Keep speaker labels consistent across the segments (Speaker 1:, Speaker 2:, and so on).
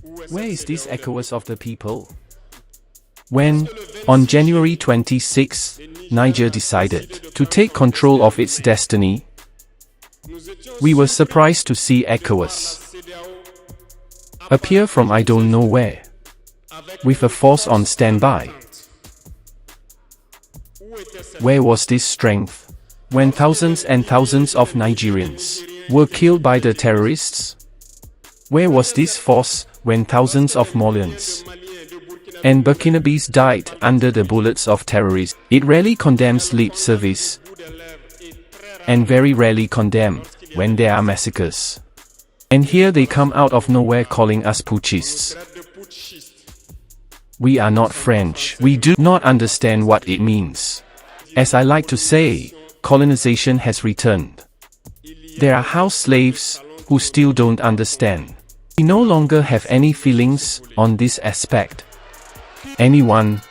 Speaker 1: Where is this ECOWAS of the people? When, on January 26, Niger decided to take control of its destiny, we were surprised to see ECOWAS appear from I don't know where, with a force on standby. Where was this strength when thousands and thousands of Nigerians were killed by the terrorists? Where was this force when thousands of Malians and Burkinabés died under the bullets of terrorists? It rarely condemns lip service, and very rarely condemns when there are massacres. And here they come out of nowhere calling us putschists. We are not French. We do not understand what it means. As I like to say, colonization has returned. There are house slaves who still don't understand. We no longer have any feelings on this aspect. Anyone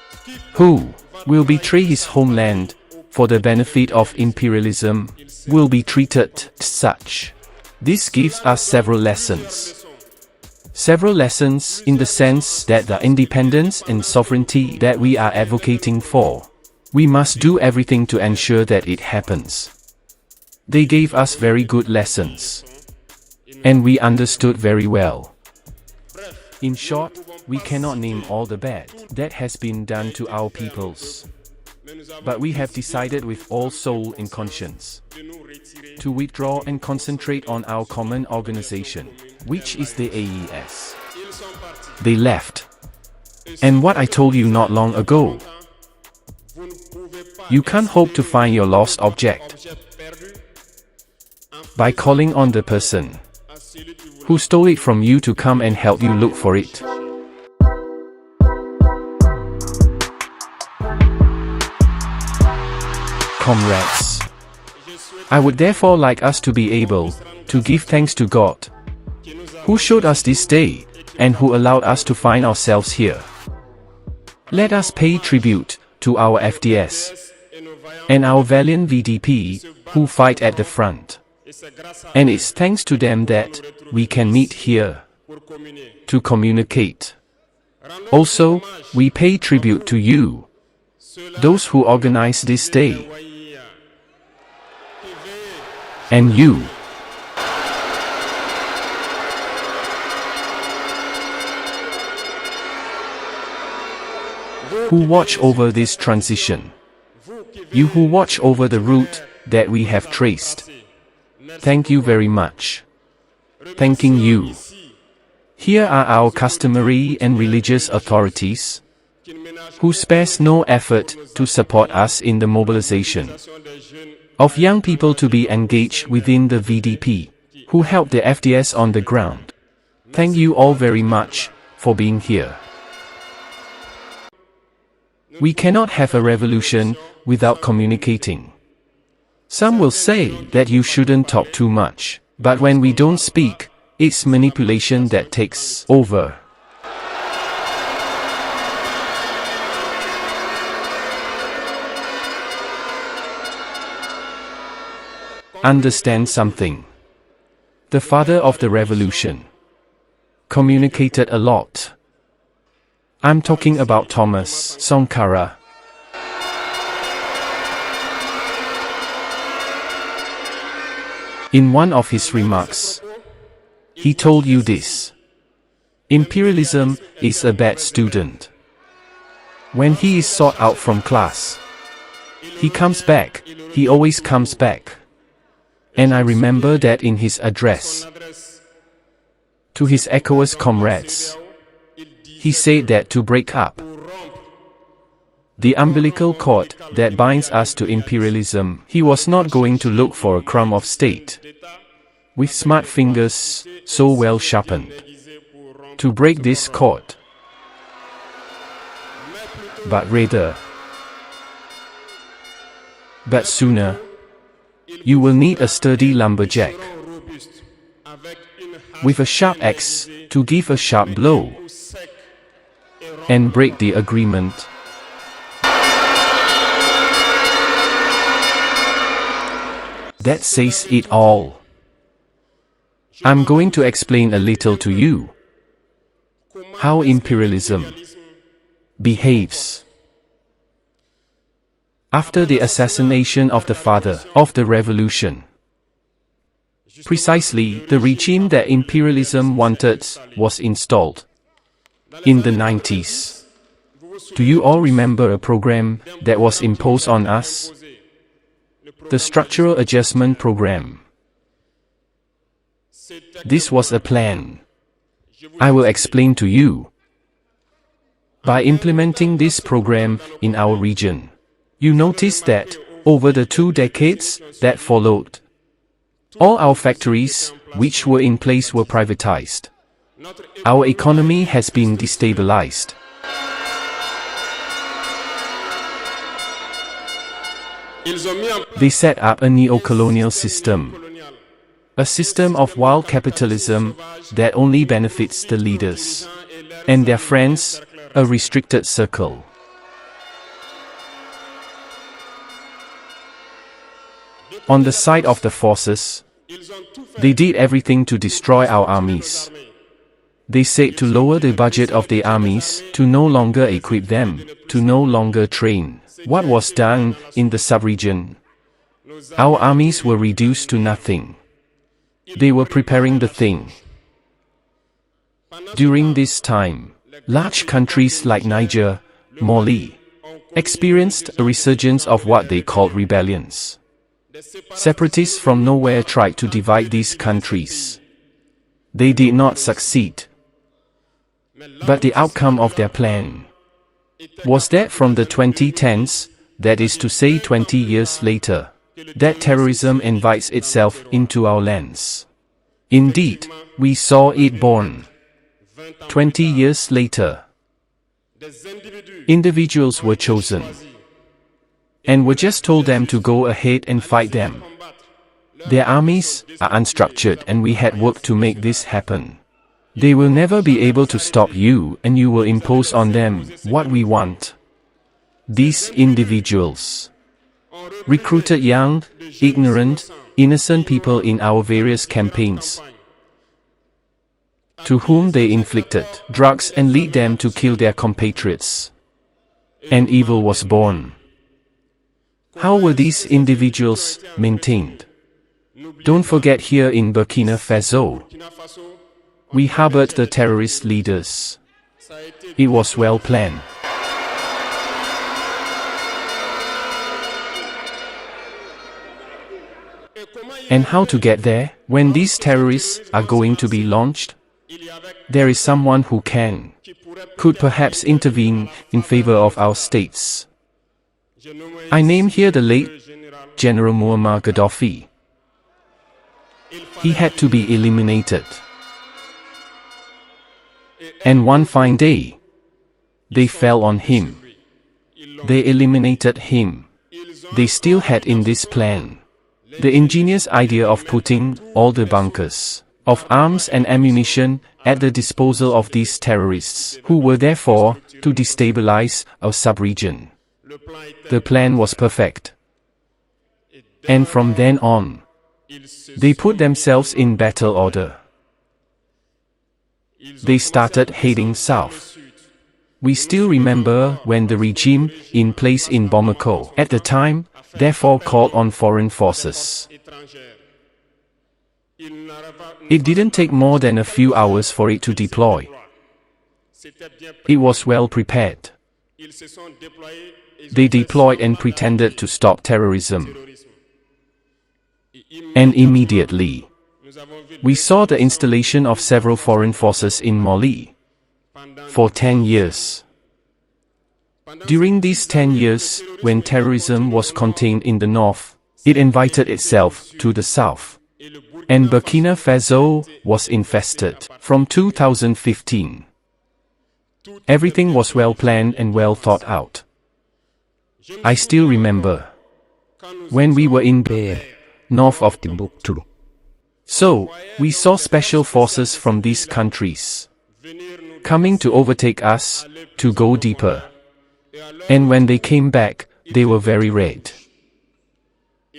Speaker 1: who will betray his homeland for the benefit of imperialism will be treated as such. This gives us several lessons. Several lessons in the sense that the independence and sovereignty that we are advocating for, we must do everything to ensure that it happens. They gave us very good lessons, and we understood very well. In short, we cannot name all the bad that has been done to our peoples. But we have decided with all soul and conscience to withdraw and concentrate on our common organization, which is the AES. They left. And what I told you not long ago, you can't hope to find your lost object by calling on the person who stole it from you to come and help you look for it. Comrades, I would therefore like us to be able to give thanks to God, who showed us this day, and who allowed us to find ourselves here. Let us pay tribute to our FDS and our valiant VDP who fight at the front. And it's thanks to them that we can meet here to communicate. Also, we pay tribute to you, those who organize this day, and you who watch over this transition, you who watch over the route that we have traced. Thank you very much. Thanking you. Here are our customary and religious authorities, who spares no effort to support us in the mobilization of young people to be engaged within the VDP, who help the FDS on the ground. Thank you all very much for being here. We cannot have a revolution without communicating. Some will say that you shouldn't talk too much, but when we don't speak, it's manipulation that takes over. Understand something. The father of the revolution communicated a lot. I'm talking about Thomas Sankara. In one of his remarks, he told you this: imperialism is a bad student. When he is sought out from class, he comes back, he always comes back. And I remember that in his address to his ECOWAS comrades, he said that to break up the umbilical cord that binds us to imperialism, he was not going to look for a crumb of state with smart fingers so well sharpened to break this cord, but rather, but sooner, you will need a sturdy lumberjack with a sharp axe to give a sharp blow and break the agreement. That says it all. I'm going to explain a little to you. how imperialism behaves. After the assassination of the father of the revolution, precisely the regime that imperialism wanted was installed. In the 90s, do you all remember a program that was imposed on us? The Structural Adjustment Program. This was a plan. I will explain to you. By implementing this program in our region, you notice that, over the 2 decades that followed, all our factories, which were in place, were privatized. Our economy has been destabilized. They set up a neo-colonial system. A system of wild capitalism that only benefits the leaders and their friends, a restricted circle. On the side of the forces, they did everything to destroy our armies. They said to lower the budget of the armies, to no longer equip them, to no longer train. What was done in the sub-region? Our armies were reduced to nothing. They were preparing the thing. During this time, large countries like Niger, Mali, experienced a resurgence of what they called rebellions. Separatists from nowhere tried to divide these countries. They did not succeed. But the outcome of their plan was that from the 2010s, that is to say 20 years later, that terrorism invites itself into our lands. Indeed, we saw it born. 20 years later, individuals were chosen and were just told them to go ahead and fight them. Their armies are unstructured and we had work to make this happen. They will never be able to stop you and you will impose on them what we want. These individuals recruited young, ignorant, innocent people in our various campaigns, to whom they inflicted drugs and lead them to kill their compatriots. And evil was born. How were these individuals maintained? Don't forget, here in Burkina Faso, we harbored the terrorist leaders. It was well planned. And how to get there? When these terrorists are going to be launched, there is someone who could perhaps intervene in favor of our states. I name here the late General Muammar Gaddafi. He had to be eliminated. And one fine day, they fell on him. They eliminated him. They still had in this plan the ingenious idea of putting all the bunkers of arms and ammunition at the disposal of these terrorists, who were therefore to destabilize our sub-region. The plan was perfect. And from then on, they put themselves in battle order. They started heading south. We still remember when the regime in place in Bamako at the time, therefore called on foreign forces. It didn't take more than a few hours for it to deploy. It was well prepared. They deployed and pretended to stop terrorism. And immediately, we saw the installation of several foreign forces in Mali for 10 years. During these 10 years, when terrorism was contained in the north, it invited itself to the south. And Burkina Faso was infested from 2015. Everything was well planned and well thought out. I still remember when we were in Beir, north of Timbuktu. So, we saw special forces from these countries coming to overtake us, to go deeper. And when they came back, they were very red.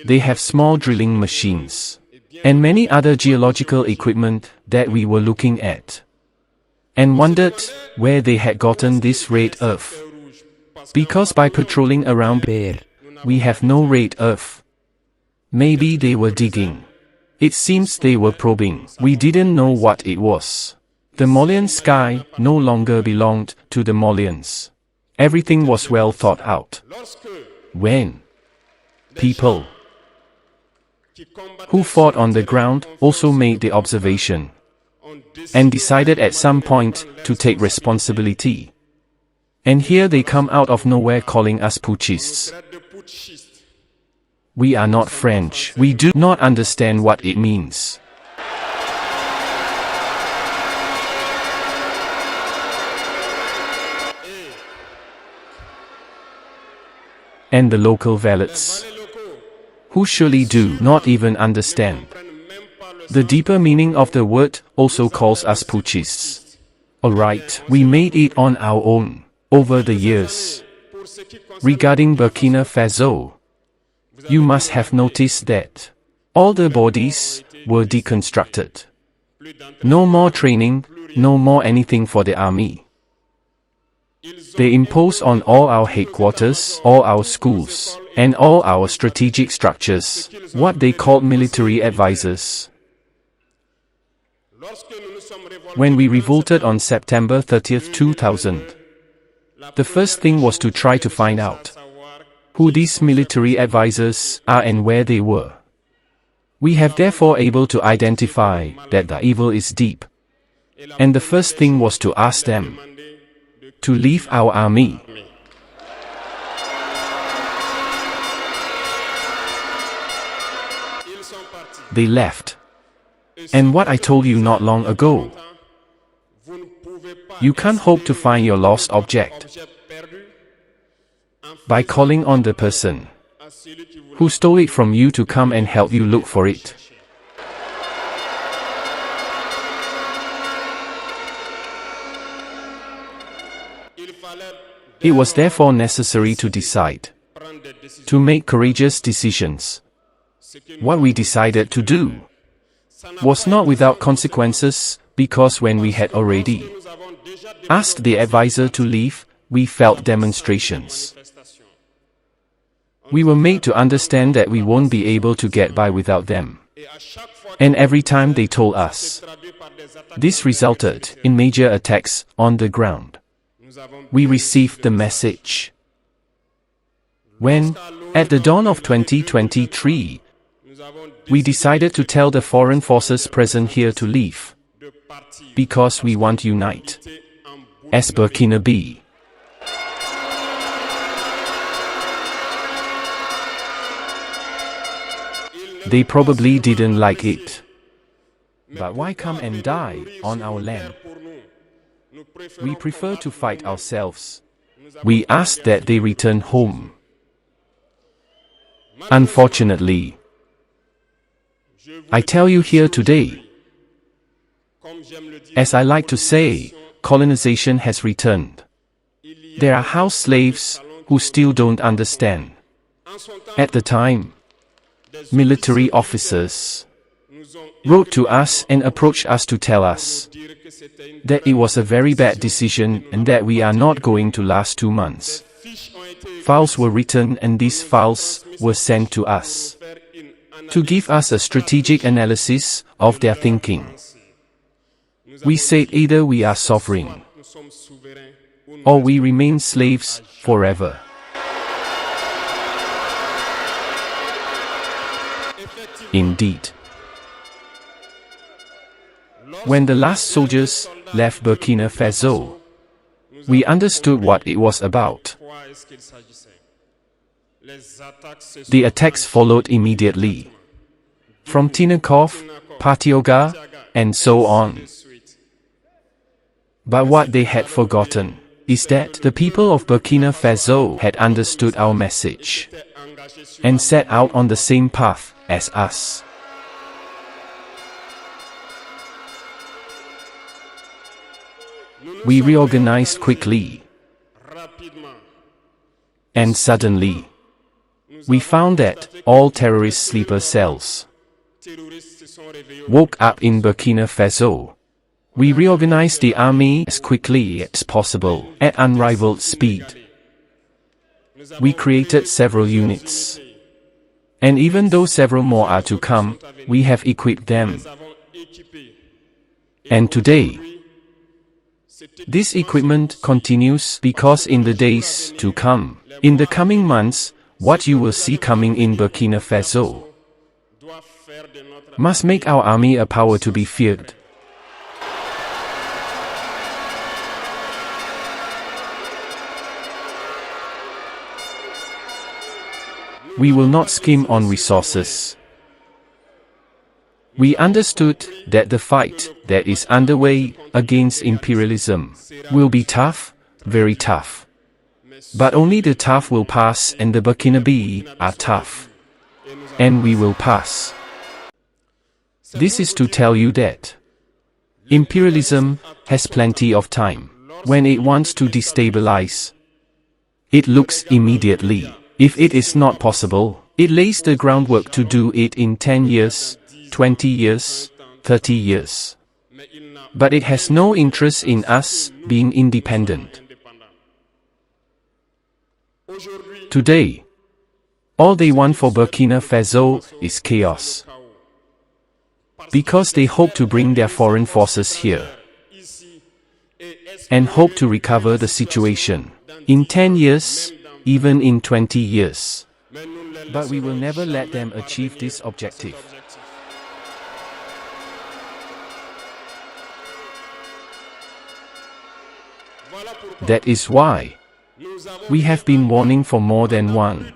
Speaker 1: They have small drilling machines and many other geological equipment that we were looking at. and wondered where they had gotten this red earth. Because by patrolling around there, we have no red earth. Maybe they were digging. It seems they were probing. We didn't know what it was. The Malian sky no longer belonged to the Malians. Everything was well thought out. When people who fought on the ground also made the observation and decided at some point to take responsibility. And here they come out of nowhere calling us putschists. We are not French. We do not understand what it means. And the local valets, who surely do not even understand the deeper meaning of the word, also calls us putschists. Alright, we made it on our own over the years. Regarding Burkina Faso, you must have noticed that all the bodies were deconstructed. No more training, no more anything for the army. They impose on all our headquarters, all our schools, and all our strategic structures, what they call military advisors. When we revolted on September 30th, 2000, the first thing was to try to find out who these military advisors are and where they were. We have therefore able to identify that the evil is deep. And the first thing was to ask them to leave our army. They left. And what I told you not long ago, you can't hope to find your lost object by calling on the person who stole it from you to come and help you look for it. It was therefore necessary to decide, to make courageous decisions. What we decided to do was not without consequences, because when we had already asked the advisor to leave, we felt demonstrations. We were made to understand that we won't be able to get by without them. And every time they told us, this resulted in major attacks on the ground. We received the message. When, at the dawn of 2023, we decided to tell the foreign forces present here to leave, because we want to unite as Burkina be. They probably didn't like it. But why come and die on our land? We prefer to fight ourselves. We asked that they return home. Unfortunately, I tell you here today, as I like to say, colonization has returned. There are house slaves who still don't understand. At the time, military officers wrote to us and approached us to tell us that it was a very bad decision and that we are not going to last 2 months. Files were written and these files were sent to us to give us a strategic analysis of their thinking. We said either we are sovereign or we remain slaves forever. Indeed, when the last soldiers left Burkina Faso, we understood what it was about. The attacks followed immediately, from Tinakov, Patioga, and so on. But what they had forgotten is that the people of Burkina Faso had understood our message and set out on the same path as us. We reorganized quickly, and suddenly, we found that all terrorist sleeper cells woke up in Burkina Faso. We reorganized the army as quickly as possible, at unrivaled speed. We created several units. And even though several more are to come, we have equipped them. And today, this equipment continues because in the days to come, in the coming months, what you will see coming in Burkina Faso must make our army a power to be feared. We will not skimp on resources. We understood that the fight that is underway against imperialism will be tough, very tough. But only the tough will pass, and the Burkinabe are tough. And we will pass. This is to tell you that imperialism has plenty of time. When it wants to destabilize, it looks immediately. If it is not possible, it lays the groundwork to do it in 10 years, 20 years, 30 years. But it has no interest in us being independent. Today, all they want for Burkina Faso is chaos. Because they hope to bring their foreign forces here and hope to recover the situation in 10 years, even in 20 years. But we will never let them achieve this objective. That is why we have been warning for more than one.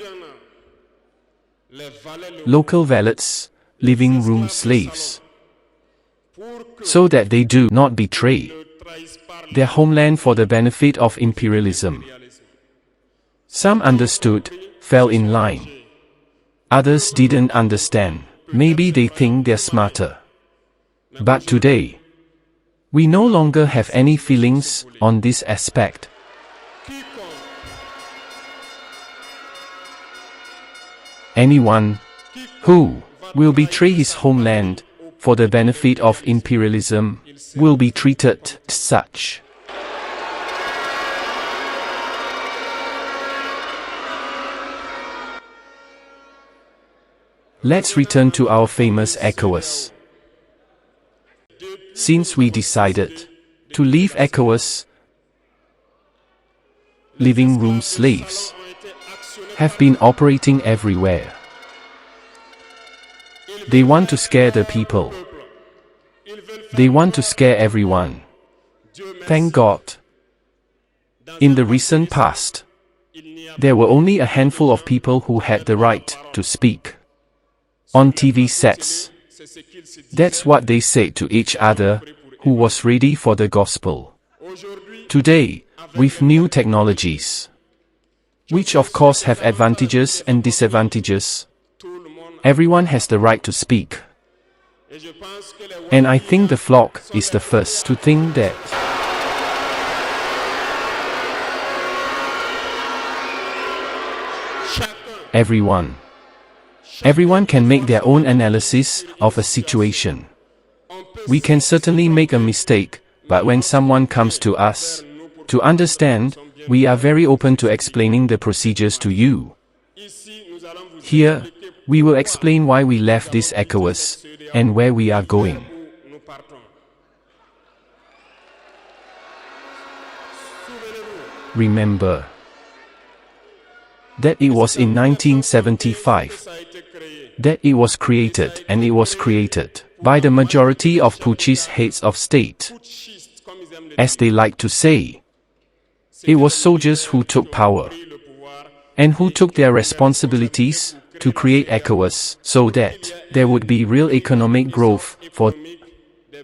Speaker 1: Local valets, living room slaves, so that they do not betray their homeland for the benefit of imperialism. Some understood, fell in line. Others didn't understand. Maybe they think they're smarter. But today, we no longer have any feelings on this aspect. Anyone who will betray his homeland for the benefit of imperialism will be treated as such. Let's return to our famous ECOWAS. Since we decided to leave ECOWAS, living room slaves have been operating everywhere. They want to scare the people. They want to scare everyone. Thank God. In the recent past, there were only a handful of people who had the right to speak on TV sets. That's what they said to each other, who was ready for the gospel. Today, with new technologies, which of course have advantages and disadvantages, everyone has the right to speak. And I think the flock is the first to think that. Everyone can make their own analysis of a situation. We can certainly make a mistake, but when someone comes to us to understand, we are very open to explaining the procedures to you. Here, we will explain why we left this ECOWAS and where we are going. Remember that it was in 1975 that it was created, and it was created by the majority of putschist heads of state. As they like to say, it was soldiers who took power and who took their responsibilities to create ECOWAS so that there would be real economic growth for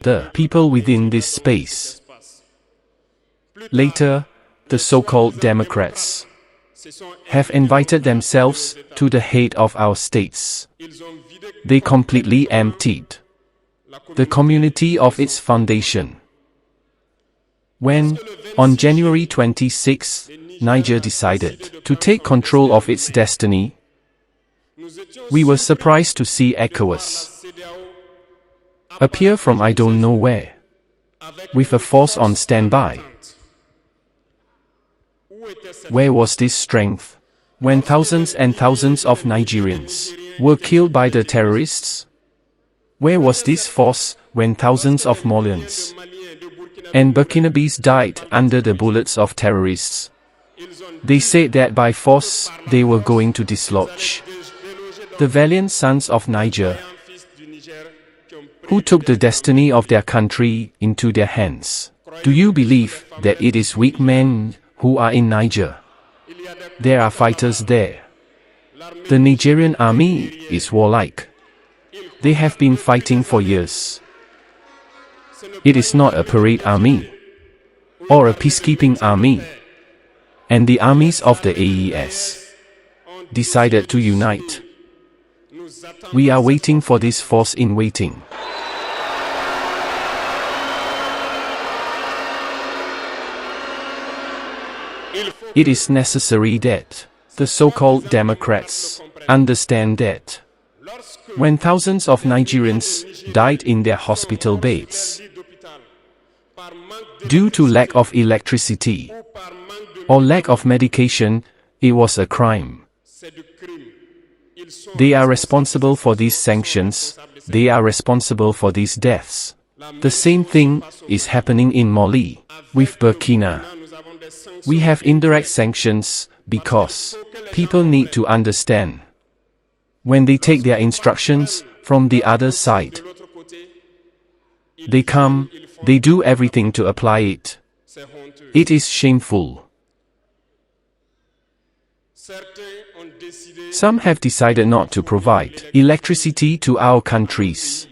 Speaker 1: the people within this space. Later, the so-called Democrats have invited themselves to the head of our states. They completely emptied the community of its foundation. When, on January 26, Niger decided to take control of its destiny, we were surprised to see ECOWAS appear from I don't know where. with a force on standby. Where was this strength when thousands and thousands of Nigerians were killed by the terrorists? Where was this force when thousands of Malians and Burkinabés died under the bullets of terrorists? They said that by force they were going to dislodge the valiant sons of Niger, who took the destiny of their country into their hands. Do you believe that it is weak men who are in Niger? There are fighters there. The Nigerian army is warlike. They have been fighting for years. It is not a parade army or a peacekeeping army. And the armies of the AES decided to unite. We are waiting for this force in waiting. It is necessary that the so-called Democrats understand that when thousands of Nigerians died in their hospital beds due to lack of electricity or lack of medication, it was a crime. They are responsible for these sanctions. They are responsible for these deaths. The same thing is happening in Mali with Burkina. We have indirect sanctions because people need to understand. When they take their instructions from the other side, they come, they do everything to apply it. It is shameful. Some have decided not to provide electricity to our countries.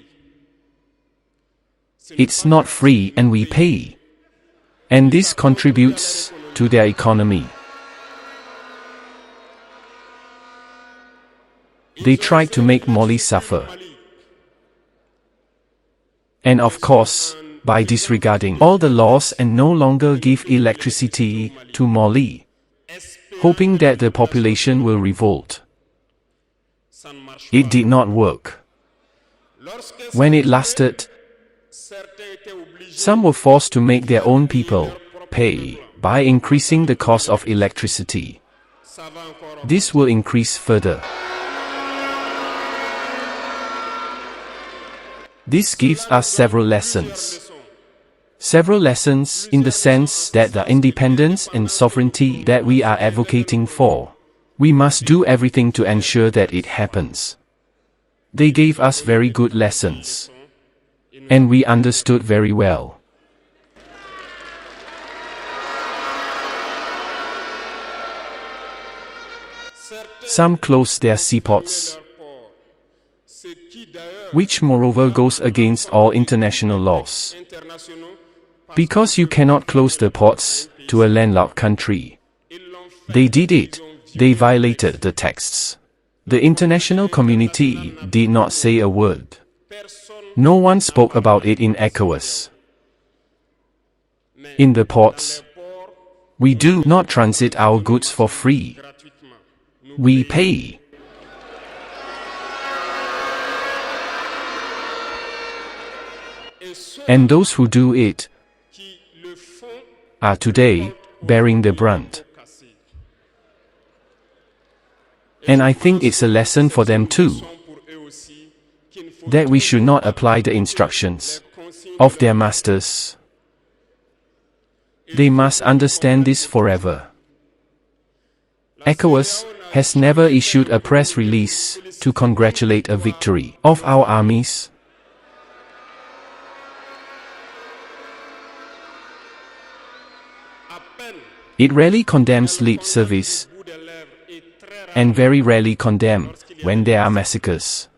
Speaker 1: It's not free and we pay. And this contributes to their economy. They tried to make Mali suffer. And of course, by disregarding all the laws and no longer give electricity to Mali, hoping that the population will revolt. It did not work. When it lasted, some were forced to make their own people pay by increasing the cost of electricity. This will increase further. This gives us several lessons. Several lessons in the sense that the independence and sovereignty that we are advocating for, we must do everything to ensure that it happens. They gave us very good lessons. And we understood very well. Some closed their seaports, which moreover goes against all international laws. Because you cannot close the ports to a landlocked country. They did it. They violated the texts. The international community did not say a word. No one spoke about it in ECOWAS. In the ports, we do not transit our goods for free. We pay. And those who do it are today bearing the brunt. And I think it's a lesson for them too, that we should not apply the instructions of their masters. They must understand this forever. ECOWAS has never issued a press release to congratulate a victory of our armies. It rarely condemns lip service, and very rarely condemn when there are massacres.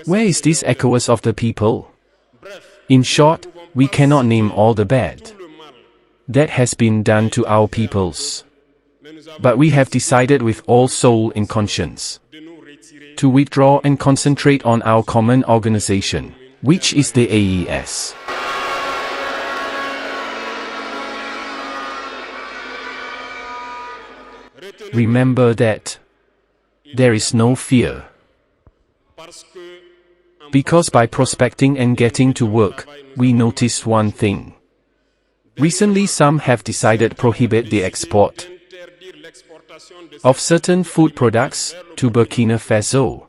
Speaker 1: Where is this ECOWAS of the people? In short, we cannot name all the bad that has been done to our peoples. But we have decided with all soul and conscience to withdraw and concentrate on our common organization, which is the AES. Remember that there is no fear. Because by prospecting and getting to work, we noticed one thing. Recently some have decided prohibit the export of certain food products to Burkina Faso.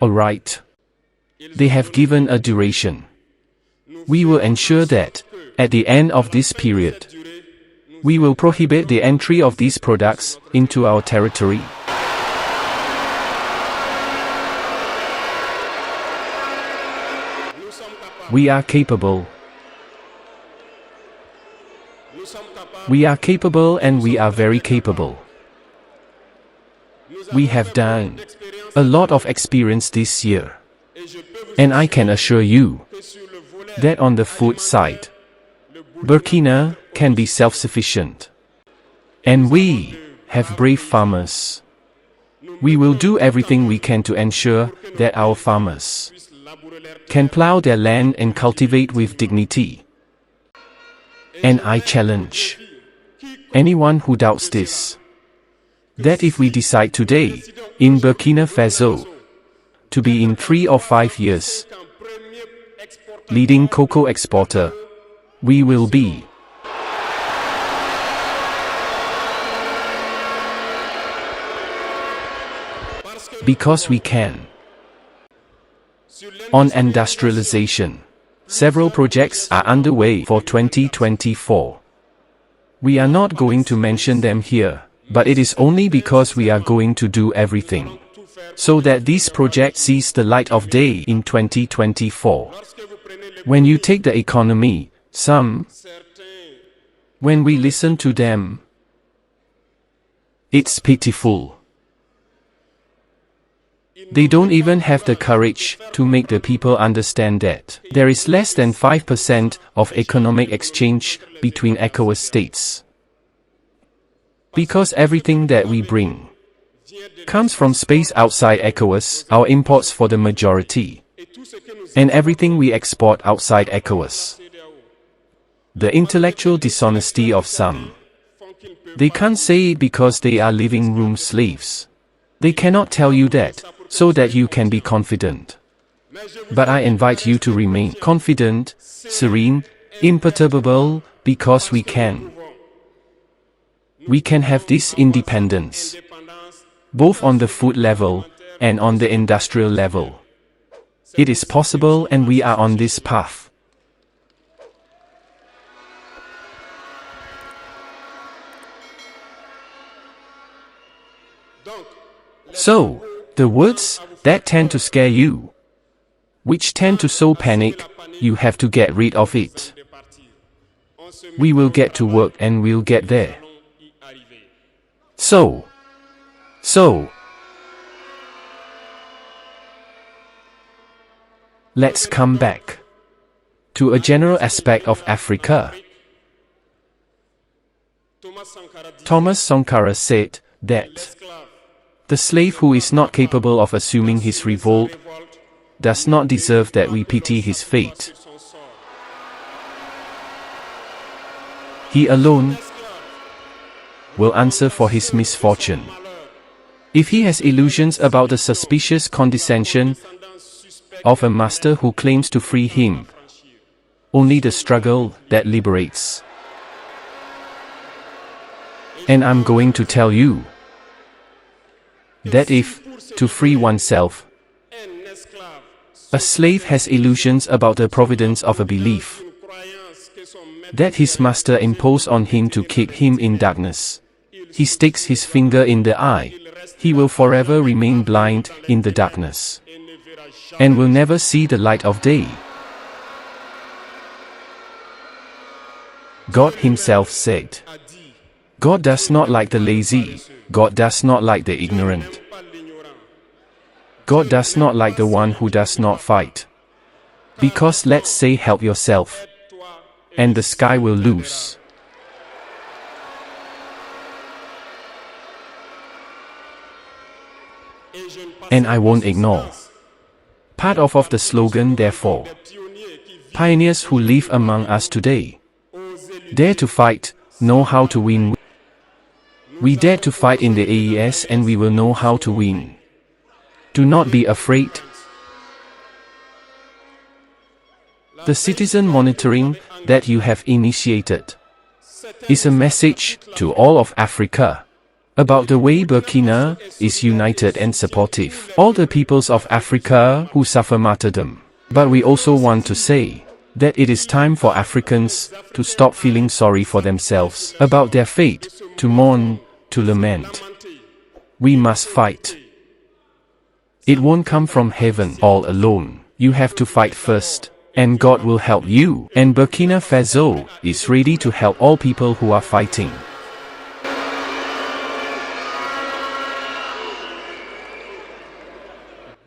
Speaker 1: Alright. They have given a duration. We will ensure that, at the end of this period, we will prohibit the entry of these products into our territory. We are capable. We are capable and we are very capable. We have done a lot of experience this year. And I can assure you that on the food side, Burkina can be self-sufficient. And we have brave farmers. We will do everything we can to ensure that our farmers can plow their land and cultivate with dignity. And I challenge anyone who doubts this, that if we decide today, in Burkina Faso, to be in 3 or 5 years, leading cocoa exporter, we will be. Because we can. On industrialization, several projects are underway for 2024. We are not going to mention them here, but it is only because we are going to do everything so that these projects sees the light of day in 2024. When you take the economy, when we listen to them, it's pitiful. They don't even have the courage to make the people understand that there is less than 5% of economic exchange between ECOWAS states. Because everything that we bring comes from space outside ECOWAS, our imports for the majority, and everything we export outside ECOWAS. The intellectual dishonesty of some. They can't say it because they are living room slaves. They cannot tell you that, so that you can be confident. But I invite you to remain confident, serene, imperturbable, because we can. We can have this independence, both on the food level and on the industrial level. It is possible and we are on this path. So, the words that tend to scare you, which tend to sow panic, you have to get rid of it. We will get to work and we'll get there. So, let's come back to a general aspect of Africa. Thomas Sankara said that the slave who is not capable of assuming his revolt does not deserve that we pity his fate. He alone will answer for his misfortune. If he has illusions about the suspicious condescension of a master who claims to free him, only the struggle that liberates. And I'm going to tell you that if, to free oneself, a slave has illusions about the providence of a belief that his master imposed on him to keep him in darkness, he sticks his finger in the eye, he will forever remain blind in the darkness, and will never see the light of day. God himself said, God does not like the lazy, God does not like the ignorant. God does not like the one who does not fight. Because let's say help yourself, and the sky will lose. And I won't ignore part of the slogan therefore. Pioneers who live among us today dare to fight, know how to win. We dare to fight in the AES and we will know how to win. Do not be afraid. The citizen monitoring that you have initiated is a message to all of Africa about the way Burkina is united and supportive. All the peoples of Africa who suffer martyrdom. But we also want to say that it is time for Africans to stop feeling sorry for themselves about their fate, to mourn, to lament. We must fight. It won't come from heaven all alone. You have to fight first, and God will help you. And Burkina Faso is ready to help all people who are fighting.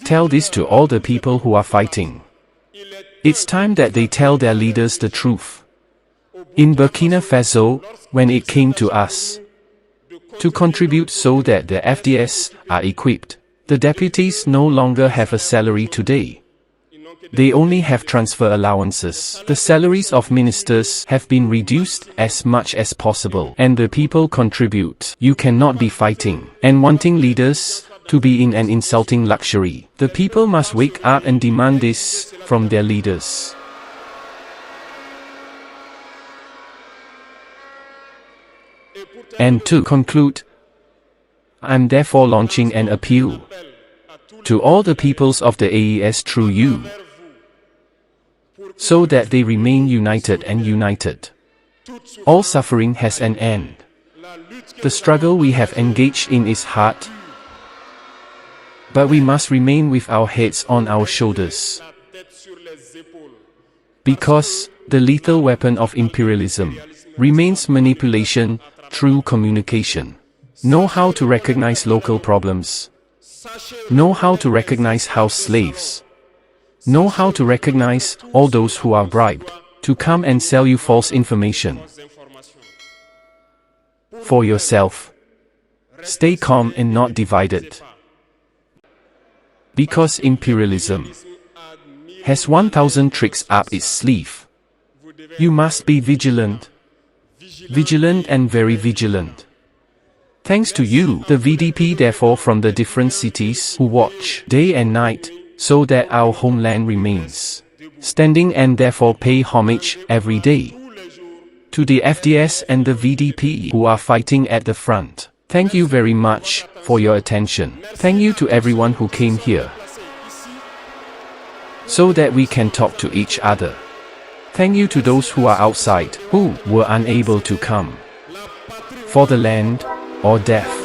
Speaker 1: Tell this to all the people who are fighting. It's time that they tell their leaders the truth. In Burkina Faso, when it came to us to contribute so that the FDS are equipped, the deputies no longer have a salary today. They only have transfer allowances. The salaries of ministers have been reduced as much as possible, and the people contribute. You cannot be fighting and wanting leaders to be in an insulting luxury. The people must wake up and demand this from their leaders. And to conclude, I am therefore launching an appeal to all the peoples of the AES through you, so that they remain united and united. All suffering has an end. The struggle we have engaged in is hard, but we must remain with our heads on our shoulders. Because the lethal weapon of imperialism remains manipulation through communication. Know how to recognize local problems. Know how to recognize house slaves. Know how to recognize all those who are bribed to come and sell you false information. For yourself, stay calm and not divided. Because imperialism has 1,000 tricks up its sleeve. You must be vigilant. Vigilant and very vigilant. Thanks to you, the VDP therefore from the different cities who watch day and night, so that our homeland remains standing and therefore pay homage every day to the FDS and the VDP who are fighting at the front. Thank you very much for your attention. Thank you to everyone who came here, so that we can talk to each other. Thank you to those who are outside, who were unable to come. For the land or death.